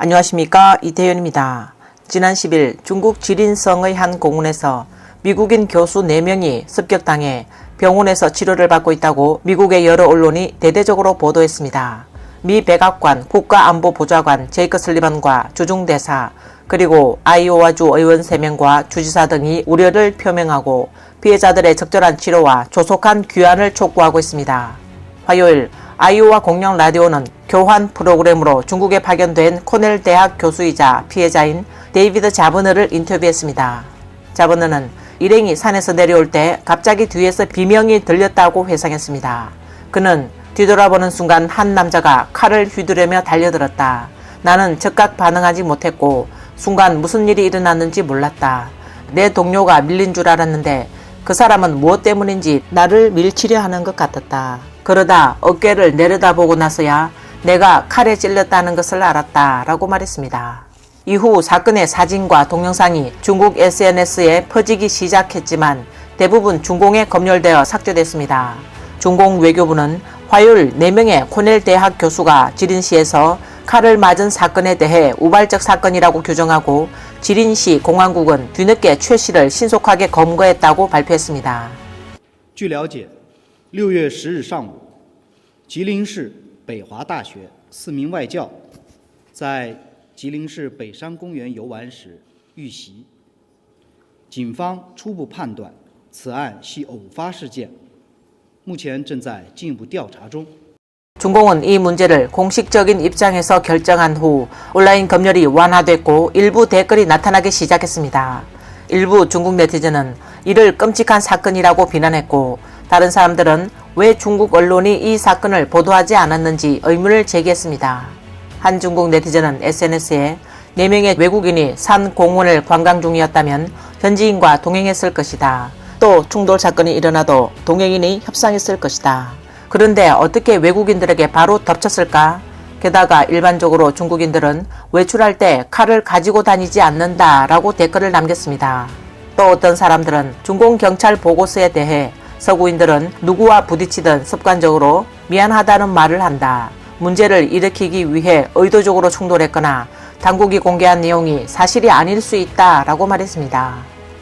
안녕하십니까, 이태윤입니다. 지난 10일 중국 지린성의 한 공원에서 미국인 교수 4명이 습격당해 병원에서 치료를 받고 있다고 미국의 여러 언론이 대대적으로 보도했습니다. 미 백악관 국가안보보좌관 제이크 슬리번과 주중대사 그리고 아이오와주 의원 3명과 주지사 등이 우려를 표명하고 피해자들의 적절한 치료와 조속한 귀환을 촉구하고 있습니다. 화요일 아이오와 공영 라디오는 교환 프로그램으로 중국에 파견된 코넬 대학 교수이자 피해자인 데이비드 자버너를 인터뷰했습니다. 자버너는 일행이 산에서 내려올 때 갑자기 뒤에서 비명이 들렸다고 회상했습니다. 그는 뒤돌아보는 순간 한 남자가 칼을 휘두르며 달려들었다. 나는 즉각 반응하지 못했고 순간 무슨 일이 일어났는지 몰랐다. 내 동료가 밀린 줄 알았는데 그 사람은 무엇 때문인지 나를 밀치려 하는 것 같았다. 그러다 어깨를 내려다보고 나서야 내가 칼에 찔렸다는 것을 알았다 라고 말했습니다. 이후 사건의 사진과 동영상이 중국 SNS에 퍼지기 시작했지만 대부분 중공에 검열되어 삭제됐습니다. 중공 외교부는 화요일 4명의 코넬 대학 교수가 지린시에서 칼을 맞은 사건에 대해 우발적 사건이라고 규정하고 지린시 공안국은 뒤늦게 최 씨를 신속하게 검거했다고 발표했습니다. 据了解 6月10日上午吉林市北华大学4名外教在吉林市北山公园游玩时遇袭，警方初步判断此案系偶发事件，目前正在进一步调查中。 중공은 이 문제를 공식적인 입장에서 결정한 후 온라인 검열이 완화됐고 일부 댓글이 나타나기 시작했습니다. 일부 중국 네티즌은 이를 끔찍한 사건이라고 비난했고 다른 사람들은 왜 중국 언론이 이 사건을 보도하지 않았는지 의문을 제기했습니다. 한 중국 네티즌은 SNS에 4명의 외국인이 산 공원을 관광 중이었다면 현지인과 동행했을 것이다. 또 충돌 사건이 일어나도 동행인이 협상했을 것이다. 그런데 어떻게 외국인들에게 바로 덮쳤을까? 게다가 일반적으로 중국인들은 외출할 때 칼을 가지고 다니지 않는다 라고 댓글을 남겼습니다. 또 어떤 사람들은 중공 경찰 보고서에 대해 서구인들은 누구와 부딪히든 습관적으로 미안하다는 말을 한다. 문제를 일으키기 위해 의도적으로 충돌했거나 당국이 공개한 내용이 사실이 아닐 수 있다 라고 말했습니다.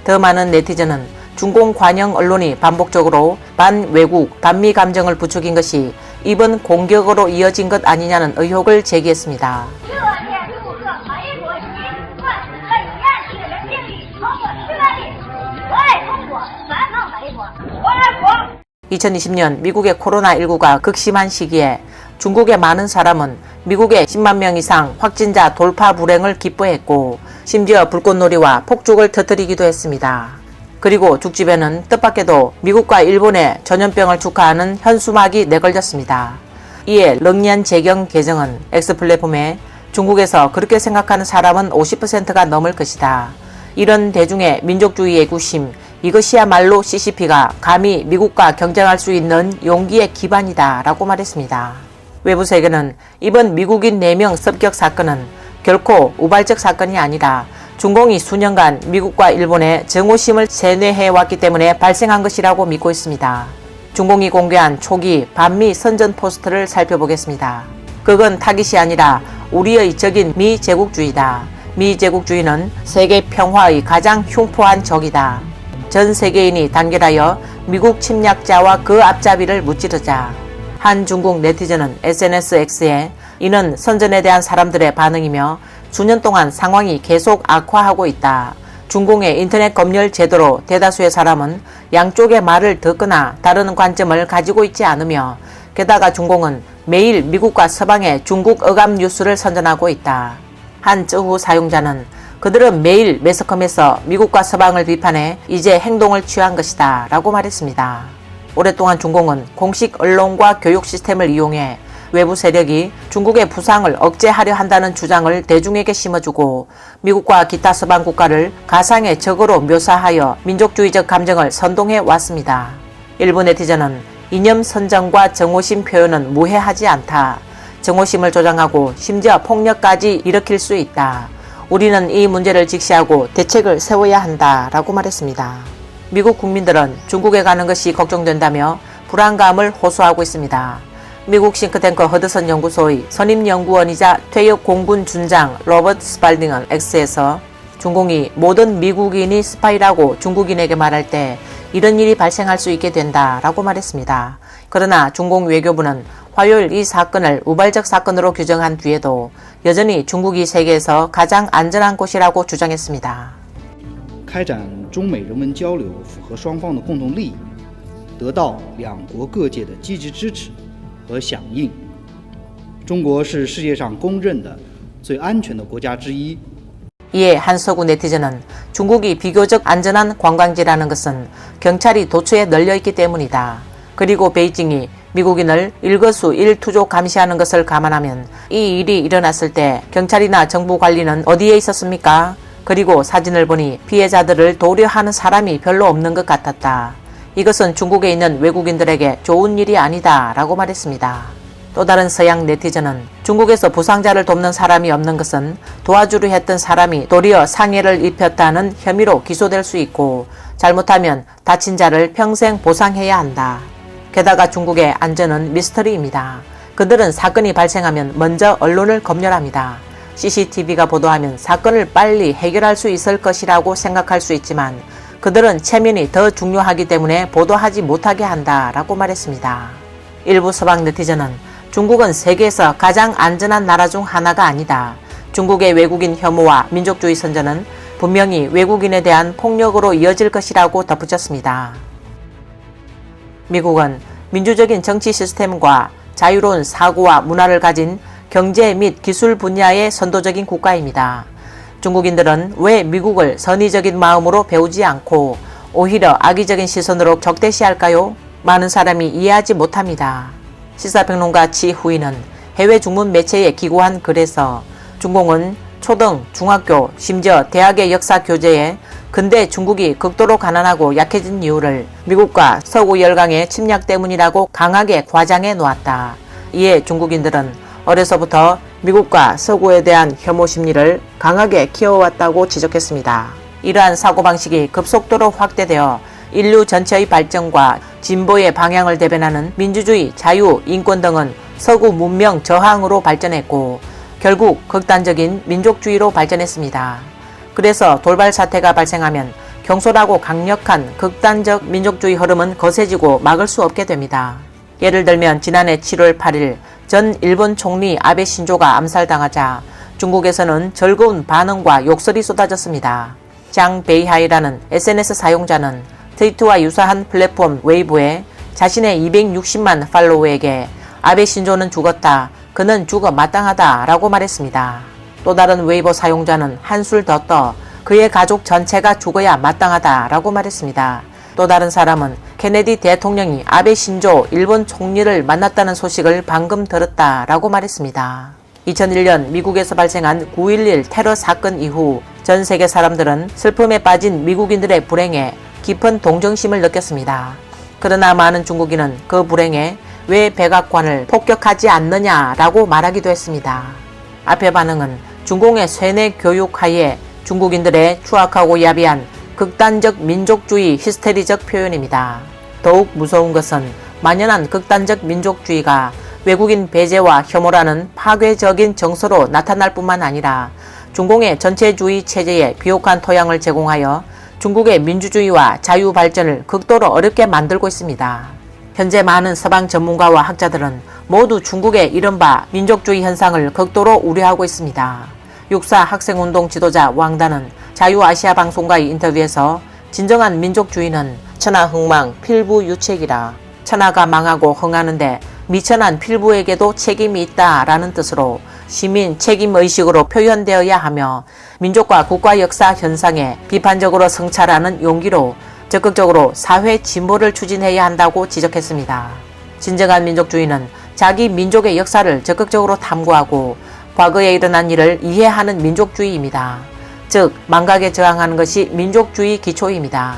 더 많은 네티즌은 중공 관영 언론이 반복적으로 반외국, 반미 감정을 부추긴 것이 이번 공격으로 이어진 것 아니냐는 의혹을 제기했습니다. 2020년 미국의 코로나19가 극심한 시기에 중국의 많은 사람은 미국의 10만 명 이상 확진자 돌파 불행을 기뻐했고 심지어 불꽃놀이와 폭죽을 터뜨리기도 했습니다. 그리고 죽집에는 뜻밖에도 미국과 일본의 전염병을 축하하는 현수막이 내걸렸습니다. 이에 렁리안 재경 계정은 X 플랫폼에 중국에서 그렇게 생각하는 사람은 50%가 넘을 것이다. 이런 대중의 민족주의 애구심, 이것이야말로 CCP가 감히 미국과 경쟁할 수 있는 용기의 기반이다 라고 말했습니다. 외부 세계는 이번 미국인 4명 습격 사건은 결코 우발적 사건이 아니라 중공이 수년간 미국과 일본의 정오심을 세뇌해왔기 때문에 발생한 것이라고 믿고 있습니다. 중공이 공개한 초기 반미 선전 포스터를 살펴보겠습니다. 그건 타깃이 아니라 우리의 적인 미제국주의다. 미제국주의는 세계 평화의 가장 흉포한 적이다. 전 세계인이 단결하여 미국 침략자와 그 앞잡이를 무찌르자. 한 중국 네티즌은 SNSX에 이는 선전에 대한 사람들의 반응이며 수년 동안 상황이 계속 악화하고 있다. 중공의 인터넷 검열 제도로 대다수의 사람은 양쪽의 말을 듣거나 다른 관점을 가지고 있지 않으며 게다가 중공은 매일 미국과 서방의 중국 억압 뉴스를 선전하고 있다. 한 쯔후 사용자는 그들은 매일 매스컴에서 미국과 서방을 비판해 이제 행동을 취한 것이다 라고 말했습니다. 오랫동안 중공은 공식 언론과 교육 시스템을 이용해 외부 세력이 중국의 부상을 억제하려 한다는 주장을 대중에게 심어주고 미국과 기타 서방 국가를 가상의 적으로 묘사하여 민족주의적 감정을 선동해 왔습니다. 일부 네티즌은 이념 선정과 정오심 표현은 무해하지 않다. 정오심을 조장하고 심지어 폭력까지 일으킬 수 있다. 우리는 이 문제를 직시하고 대책을 세워야 한다 라고 말했습니다. 미국 국민들은 중국에 가는 것이 걱정된다며 불안감을 호소하고 있습니다. 미국 싱크탱크 허드슨 연구소의 선임연구원이자 퇴역 공군 준장 로버트 스팔딩은 X에서 중공이 모든 미국인이 스파이라고 중국인에게 말할 때 이런 일이 발생할 수 있게 된다라고 말했습니다. 그러나 중공 외교부는 화요일 이 사건을 우발적 사건으로 규정한 뒤에도 여전히 중국이 세계에서 가장 안전한 곳이라고 주장했습니다. 开展中美人文交流符合双方的共同利益，得到两国各界的积极支持和响应。中国是世界上公认的最安全的国家之一。 이에 한 서구 네티즌은 중국이 비교적 안전한 관광지라는 것은 경찰이 도처에 널려있기 때문이다. 그리고 베이징이 미국인을 일거수일투족 감시하는 것을 감안하면 이 일이 일어났을 때 경찰이나 정부 관리는 어디에 있었습니까? 그리고 사진을 보니 피해자들을 도려하는 사람이 별로 없는 것 같았다. 이것은 중국에 있는 외국인들에게 좋은 일이 아니다 라고 말했습니다. 또 다른 서양 네티즌은 중국에서 부상자를 돕는 사람이 없는 것은 도와주려 했던 사람이 도리어 상해를 입혔다는 혐의로 기소될 수 있고 잘못하면 다친 자를 평생 보상해야 한다. 게다가 중국의 안전은 미스터리입니다. 그들은 사건이 발생하면 먼저 언론을 검열합니다. CCTV가 보도하면 사건을 빨리 해결할 수 있을 것이라고 생각할 수 있지만 그들은 체면이 더 중요하기 때문에 보도하지 못하게 한다라고 말했습니다. 일부 서방 네티즌은 중국은 세계에서 가장 안전한 나라 중 하나가 아니다. 중국의 외국인 혐오와 민족주의 선전은 분명히 외국인에 대한 폭력으로 이어질 것이라고 덧붙였습니다. 미국은 민주적인 정치 시스템과 자유로운 사고와 문화를 가진 경제 및 기술 분야의 선도적인 국가입니다. 중국인들은 왜 미국을 선의적인 마음으로 배우지 않고 오히려 악의적인 시선으로 적대시할까요? 많은 사람이 이해하지 못합니다. 시사평론가 치후이는 해외 중문 매체에 기고한 글에서 중공은 초등, 중학교, 심지어 대학의 역사 교재에 근대 중국이 극도로 가난하고 약해진 이유를 미국과 서구 열강의 침략 때문이라고 강하게 과장해 놓았다. 이에 중국인들은 어려서부터 미국과 서구에 대한 혐오 심리를 강하게 키워왔다고 지적했습니다. 이러한 사고방식이 급속도로 확대되어 인류 전체의 발전과 진보의 방향을 대변하는 민주주의, 자유, 인권 등은 서구 문명 저항으로 발전했고 결국 극단적인 민족주의로 발전했습니다. 그래서 돌발 사태가 발생하면 경솔하고 강력한 극단적 민족주의 흐름은 거세지고 막을 수 없게 됩니다. 예를 들면 지난해 7월 8일 전 일본 총리 아베 신조가 암살당하자 중국에서는 즐거운 반응과 욕설이 쏟아졌습니다. 장 베이하이라는 SNS 사용자는 트위터와 유사한 플랫폼 웨이보에 자신의 260만 팔로워에게 아베 신조는 죽었다. 그는 죽어 마땅하다 라고 말했습니다. 또 다른 웨이보 사용자는 한술 더 떠 그의 가족 전체가 죽어야 마땅하다 라고 말했습니다. 또 다른 사람은 케네디 대통령이 아베 신조 일본 총리를 만났다는 소식을 방금 들었다 라고 말했습니다. 2001년 미국에서 발생한 9.11 테러 사건 이후 전 세계 사람들은 슬픔에 빠진 미국인들의 불행에 깊은 동정심을 느꼈습니다. 그러나 많은 중국인은 그 불행에 왜 백악관을 폭격하지 않느냐라고 말하기도 했습니다. 앞의 반응은 중공의 쇠뇌 교육 하에 중국인들의 추악하고 야비한 극단적 민족주의 히스테리적 표현입니다. 더욱 무서운 것은 만연한 극단적 민족주의가 외국인 배제와 혐오라는 파괴적인 정서로 나타날 뿐만 아니라 중공의 전체주의 체제에 비옥한 토양을 제공하여 중국의 민주주의와 자유 발전을 극도로 어렵게 만들고 있습니다. 현재 많은 서방 전문가와 학자들은 모두 중국의 이른바 민족주의 현상을 극도로 우려하고 있습니다. 육사 학생운동 지도자 왕단은 자유아시아 방송과의 인터뷰에서 진정한 민족주의는 천하흥망 필부유책이라 천하가 망하고 흥하는데 미천한 필부에게도 책임이 있다라는 뜻으로 시민 책임의식으로 표현되어야 하며 민족과 국가 역사 현상에 비판적으로 성찰하는 용기로 적극적으로 사회 진보를 추진해야 한다고 지적했습니다. 진정한 민족주의는 자기 민족의 역사를 적극적으로 탐구하고 과거에 일어난 일을 이해하는 민족주의입니다. 즉 망각에 저항하는 것이 민족주의 기초입니다.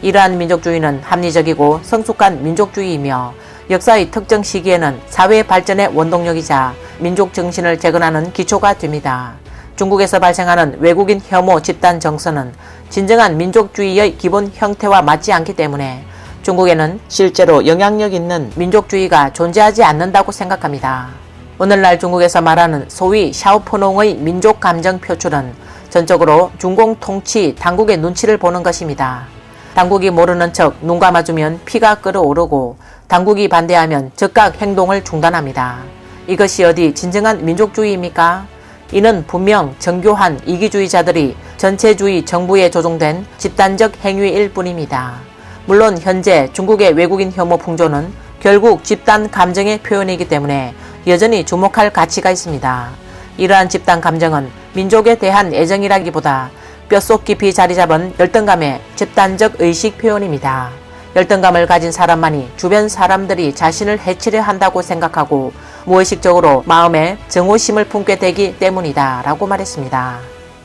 이러한 민족주의는 합리적이고 성숙한 민족주의이며 역사의 특정 시기에는 사회 발전의 원동력이자 민족 정신을 재건하는 기초가 됩니다. 중국에서 발생하는 외국인 혐오 집단 정서는 진정한 민족주의의 기본 형태와 맞지 않기 때문에 중국에는 실제로 영향력 있는 민족주의가 존재하지 않는다고 생각합니다. 오늘날 중국에서 말하는 소위 샤오푸농의 민족 감정 표출은 전적으로 중공 통치 당국의 눈치를 보는 것입니다. 당국이 모르는 척 눈 감아주면 피가 끓어오르고 당국이 반대하면 즉각 행동을 중단합니다. 이것이 어디 진정한 민족주의입니까? 이는 분명 정교한 이기주의자들이 전체주의 정부에 조종된 집단적 행위일 뿐입니다. 물론 현재 중국의 외국인 혐오 풍조는 결국 집단 감정의 표현이기 때문에 여전히 주목할 가치가 있습니다. 이러한 집단 감정은 민족에 대한 애정이라기보다 뼛속 깊이 자리 잡은 열등감의 집단적 의식 표현입니다. 열등감을 가진 사람만이 주변 사람들이 자신을 해치려 한다고 생각하고 무의식적으로 마음에 증오심을 품게 되기 때문이다 라고 말했습니다.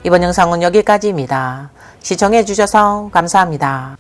이번 영상은 여기까지입니다. 시청해 주셔서 감사합니다.